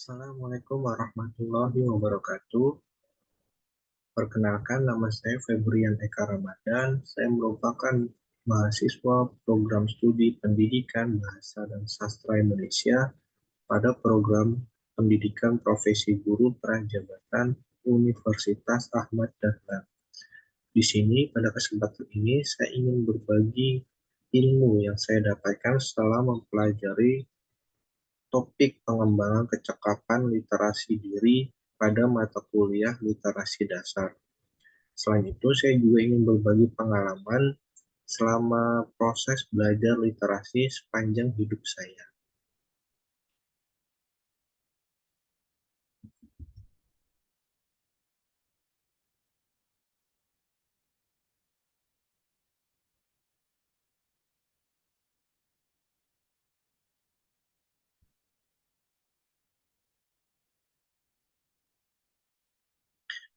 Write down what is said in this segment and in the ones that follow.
Assalamualaikum warahmatullahi wabarakatuh. Perkenalkan, nama saya Febrian Eka Ramadan. Saya merupakan mahasiswa program studi Pendidikan Bahasa dan Sastra Indonesia pada program Pendidikan Profesi Guru Prajabatan Universitas Ahmad Dahlan. Di sini, pada kesempatan ini, saya ingin berbagi ilmu yang saya dapatkan setelah mempelajari topik pengembangan kecakapan literasi diri pada mata kuliah literasi dasar. Selain itu, saya juga ingin berbagi pengalaman selama proses belajar literasi sepanjang hidup saya.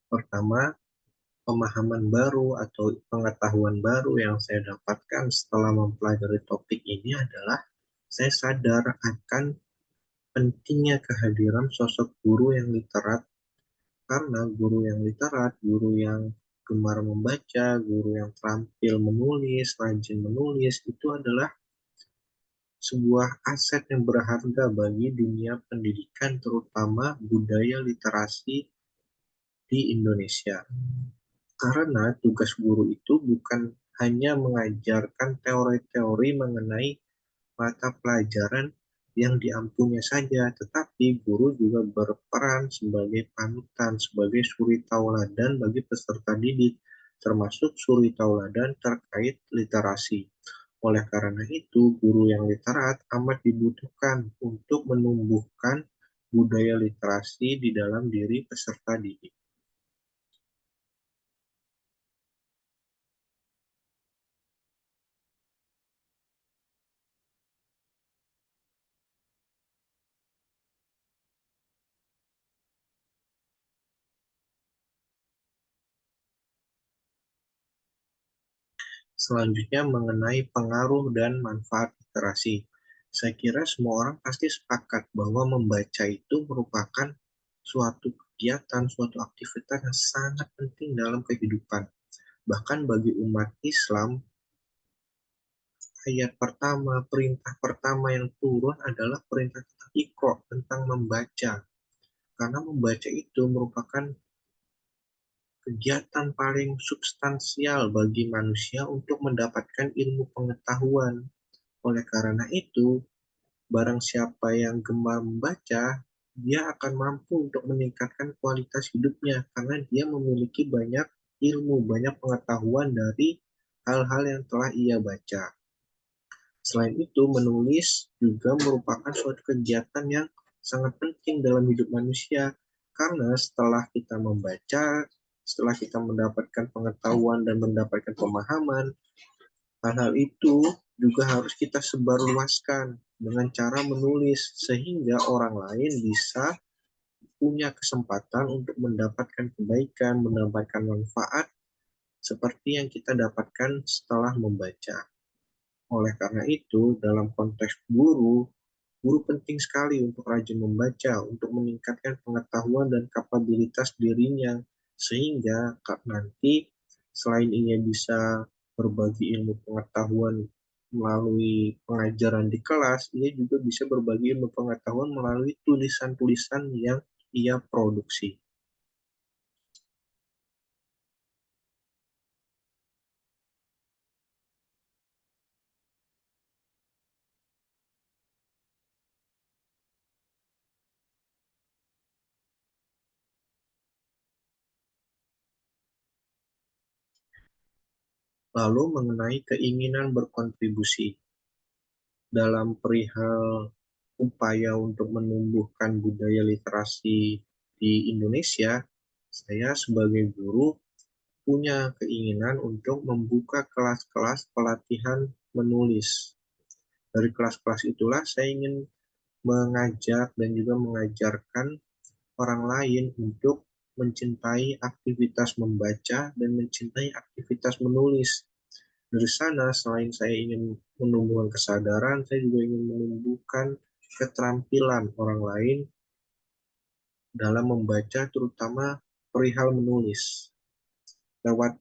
Pertama, pemahaman baru atau pengetahuan baru yang saya dapatkan setelah mempelajari topik ini adalah saya sadar akan pentingnya kehadiran sosok guru yang literat, karena guru yang literat, guru yang gemar membaca, guru yang terampil menulis, rajin menulis, itu adalah sebuah aset yang berharga bagi dunia pendidikan, terutama budaya literasi di Indonesia. Karena tugas guru itu bukan hanya mengajarkan teori-teori mengenai mata pelajaran yang diampuninya saja, tetapi guru juga berperan sebagai panutan, sebagai suri tauladan bagi peserta didik, termasuk suri tauladan terkait literasi. Oleh karena itu, guru yang literat amat dibutuhkan untuk menumbuhkan budaya literasi di dalam diri peserta didik. Selanjutnya mengenai pengaruh dan manfaat literasi. Saya kira semua orang pasti sepakat bahwa membaca itu merupakan suatu kegiatan, suatu aktivitas yang sangat penting dalam kehidupan. Bahkan bagi umat Islam, ayat pertama, perintah pertama yang turun adalah perintah tentang Iqra, tentang membaca. Karena membaca itu merupakan kegiatan paling substansial bagi manusia untuk mendapatkan ilmu pengetahuan. Oleh karena itu, barang siapa yang gemar membaca, dia akan mampu untuk meningkatkan kualitas hidupnya karena dia memiliki banyak ilmu, banyak pengetahuan dari hal-hal yang telah ia baca. Selain itu, menulis juga merupakan suatu kegiatan yang sangat penting dalam hidup manusia karena setelah kita membaca, setelah kita mendapatkan pengetahuan dan mendapatkan pemahaman, hal-hal itu juga harus kita sebarluaskan dengan cara menulis sehingga orang lain bisa punya kesempatan untuk mendapatkan kebaikan, mendapatkan manfaat seperti yang kita dapatkan setelah membaca. Oleh karena itu, dalam konteks guru, guru penting sekali untuk rajin membaca, untuk meningkatkan pengetahuan dan kapabilitas dirinya, sehingga nanti selain ia bisa berbagi ilmu pengetahuan melalui pengajaran di kelas, ia juga bisa berbagi ilmu pengetahuan melalui tulisan-tulisan yang ia produksi. Lalu mengenai keinginan berkontribusi dalam perihal upaya untuk menumbuhkan budaya literasi di Indonesia, saya sebagai guru punya keinginan untuk membuka kelas-kelas pelatihan menulis. Dari kelas-kelas itulah saya ingin mengajak dan juga mengajarkan orang lain untuk mencintai aktivitas membaca dan mencintai aktivitas menulis. Dari sana, selain saya ingin menumbuhkan kesadaran, saya juga ingin menumbuhkan keterampilan orang lain dalam membaca, terutama perihal menulis. Lewat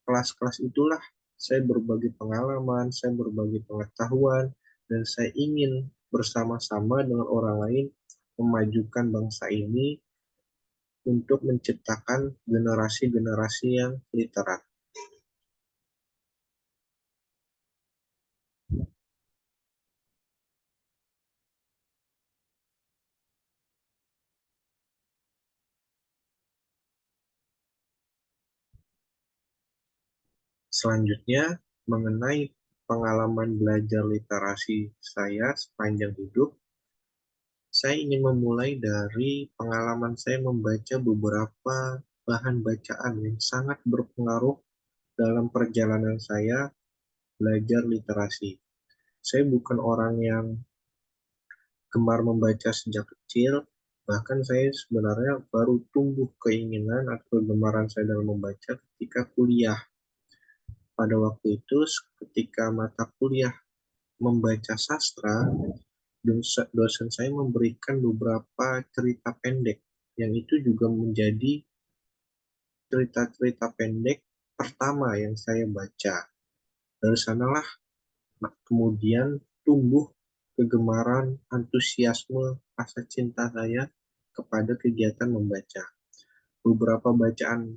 kelas-kelas itulah saya berbagi pengalaman, saya berbagi pengetahuan, dan saya ingin bersama-sama dengan orang lain memajukan bangsa ini untuk menciptakan generasi-generasi yang literat. Selanjutnya, mengenai pengalaman belajar literasi saya sepanjang hidup, saya ingin memulai dari pengalaman saya membaca beberapa bahan bacaan yang sangat berpengaruh dalam perjalanan saya belajar literasi. Saya bukan orang yang gemar membaca sejak kecil, bahkan saya sebenarnya baru tumbuh keinginan atau kegemaran saya dalam membaca ketika kuliah. Pada waktu itu, ketika mata kuliah membaca sastra, dosen saya memberikan beberapa cerita pendek, yang itu juga menjadi cerita-cerita pendek pertama yang saya baca. Dari sanalah kemudian tumbuh kegemaran, antusiasme, rasa cinta saya kepada kegiatan membaca. Beberapa bacaan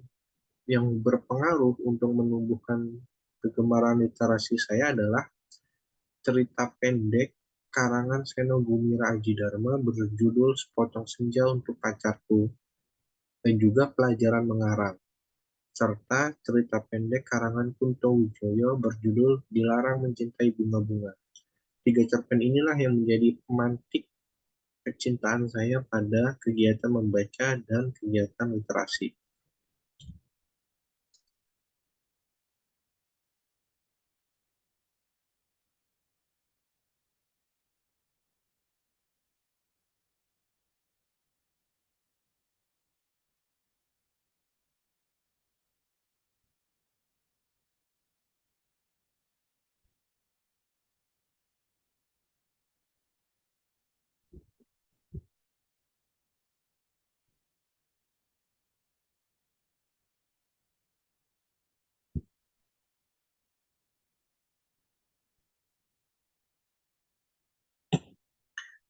yang berpengaruh untuk menumbuhkan kegemaran literasi saya adalah cerita pendek karangan Seno Gumira Aji Dharma berjudul Sepotong Senja untuk Pacarku, dan juga Pelajaran Mengarang, serta cerita pendek karangan Kunto Wijoyo berjudul Dilarang Mencintai Bunga-Bunga. Tiga cerpen inilah yang menjadi pemantik kecintaan saya pada kegiatan membaca dan kegiatan literasi.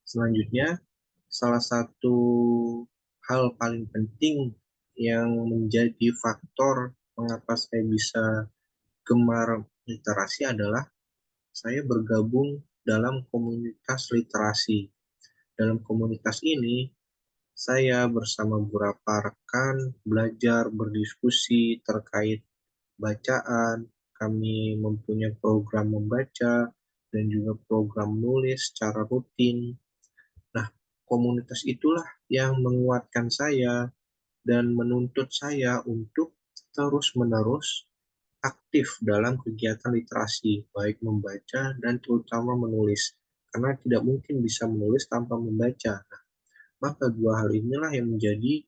Selanjutnya, salah satu hal paling penting yang menjadi faktor mengapa saya bisa gemar literasi adalah saya bergabung dalam komunitas literasi. Dalam komunitas ini, saya bersama beberapa rekan belajar berdiskusi terkait bacaan. Kami mempunyai program membaca dan juga program menulis secara rutin. Nah, komunitas itulah yang menguatkan saya dan menuntut saya untuk terus-menerus aktif dalam kegiatan literasi, baik membaca dan terutama menulis. Karena tidak mungkin bisa menulis tanpa membaca. Nah, maka dua hal inilah yang menjadi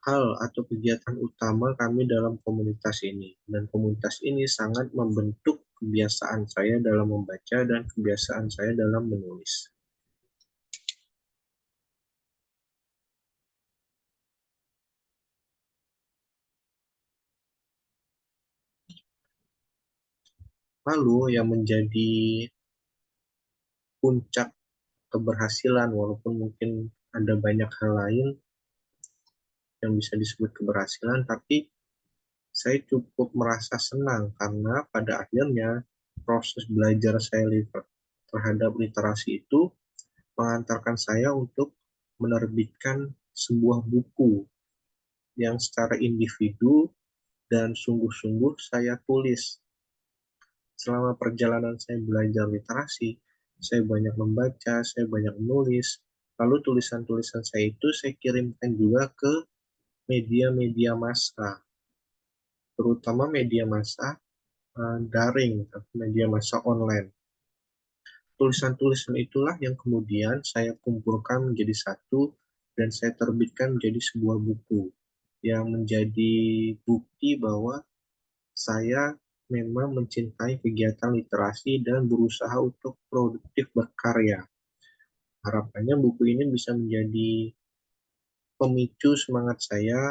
hal atau kegiatan utama kami dalam komunitas ini. Dan komunitas ini sangat membentuk kebiasaan saya dalam membaca dan kebiasaan saya dalam menulis. Lalu yang menjadi puncak keberhasilan, walaupun mungkin ada banyak hal lain yang bisa disebut keberhasilan, tapi saya cukup merasa senang karena pada akhirnya proses belajar saya terhadap literasi itu mengantarkan saya untuk menerbitkan sebuah buku yang secara individu dan sungguh-sungguh saya tulis. Selama perjalanan saya belajar literasi, saya banyak membaca, saya banyak menulis, lalu tulisan-tulisan saya itu saya kirimkan juga ke media-media massa, terutama media massa daring, media massa online. Tulisan-tulisan itulah yang kemudian saya kumpulkan menjadi satu dan saya terbitkan menjadi sebuah buku yang menjadi bukti bahwa saya memang mencintai kegiatan literasi dan berusaha untuk produktif berkarya. Harapannya buku ini bisa menjadi pemicu semangat saya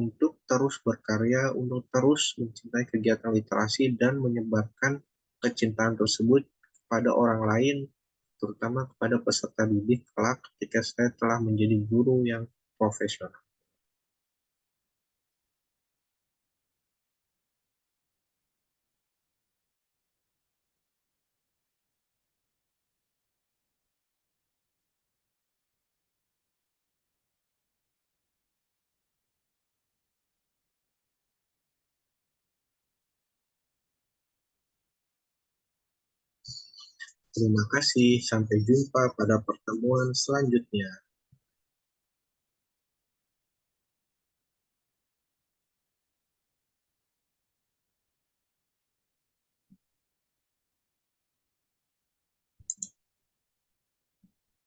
untuk terus berkarya, untuk terus mencintai kegiatan literasi dan menyebarkan kecintaan tersebut kepada orang lain, terutama kepada peserta didik kelak ketika saya telah menjadi guru yang profesional. Terima kasih, sampai jumpa pada pertemuan selanjutnya.